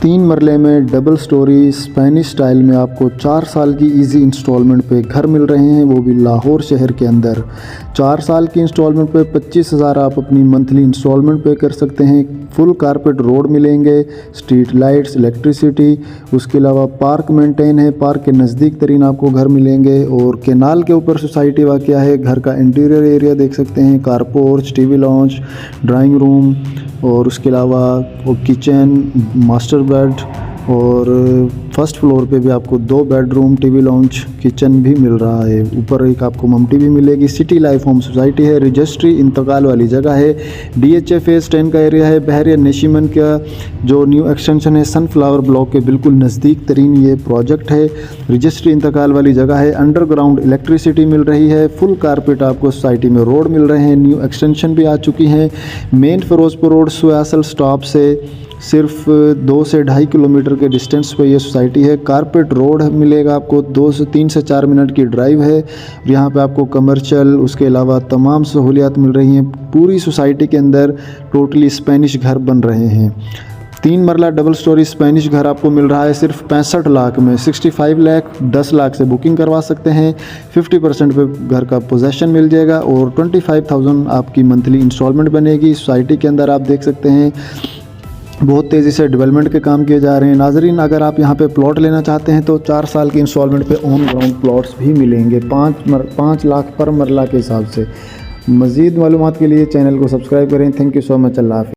3 मरले में double storey Spanish style में आपको 4 साल की इजी इंस्टॉलमेंट पे घर मिल रहे हैं, वो भी लाहौर शहर के अंदर। 4 साल की इंस्टॉलमेंट पे 25,000 आप अपनी मंथली इंस्टॉलमेंट पे कर सकते हैं। फुल कारपेट रोड मिलेंगे, स्ट्रीट लाइट्स, इलेक्ट्रिसिटी, उसके अलावा पार्क मेंटेन है, पार्क के नज़दीक तरीन आपको घर मिलेंगे। और केनाल के ऊपर सोसाइटी वाक़या है। घर का इंटीरियर एरिया देख सकते हैं, car porch, TV launch, drawing room और उसके अलावा वो किचन, मास्टर बेड और फर्स्ट फ्लोर पे भी आपको 2 बेडरूम, टीवी लॉन्च, किचन भी मिल रहा है। ऊपर एक आपको ममटी भी मिलेगी। सिटी लाइफ होम सोसाइटी है, रजिस्ट्री इंतकाल वाली जगह है। DHA फेज़ 10 का एरिया है। बहरिया नशीमन का जो न्यू एक्सटेंशन है सनफ्लावर ब्लॉक के बिल्कुल नज़दीक तरीन ये प्रोजेक्ट है। रजिस्ट्री इंतकाल वाली जगह है। अंडरग्राउंड इलेक्ट्रिसिटी मिल रही है। फुल कारपेट आपको सोसाइटी में रोड मिल रहे हैं। न्यू एक्सटेंशन भी आ चुकी हैं। मेन फिरोजपुर रोड सुयासल स्टॉप से सिर्फ 2 से 2.5 किलोमीटर के डिस्टेंस पे ये सोसाइटी है। कारपेट रोड मिलेगा आपको, 3 से 4 मिनट की ड्राइव है। यहाँ पे आपको कमर्शियल, उसके अलावा तमाम सहूलियात मिल रही हैं। पूरी सोसाइटी के अंदर टोटली स्पेनिश घर बन रहे हैं। 3 मरला डबल स्टोरी स्पेनिश घर आपको मिल रहा है सिर्फ 65 लाख में। 65 लाख 10 लाख से बुकिंग करवा सकते हैं। 50% पे घर का पोजेसन मिल जाएगा और 25,000 आपकी मंथली इंस्टॉलमेंट बनेगी। सोसाइटी के अंदर आप देख सकते हैं बहुत तेज़ी से डेवलपमेंट के काम किए जा रहे हैं। नाजरीन, अगर आप यहाँ पे प्लॉट लेना चाहते हैं तो 4 साल की इंस्टॉलमेंट पे ऑन ग्राउंड प्लॉट्स भी मिलेंगे 5 लाख पर मरला के हिसाब से। मज़ीद मालूमात के लिए चैनल को सब्सक्राइब करें। Thank you so much. अल्लाह हाफ़िज़।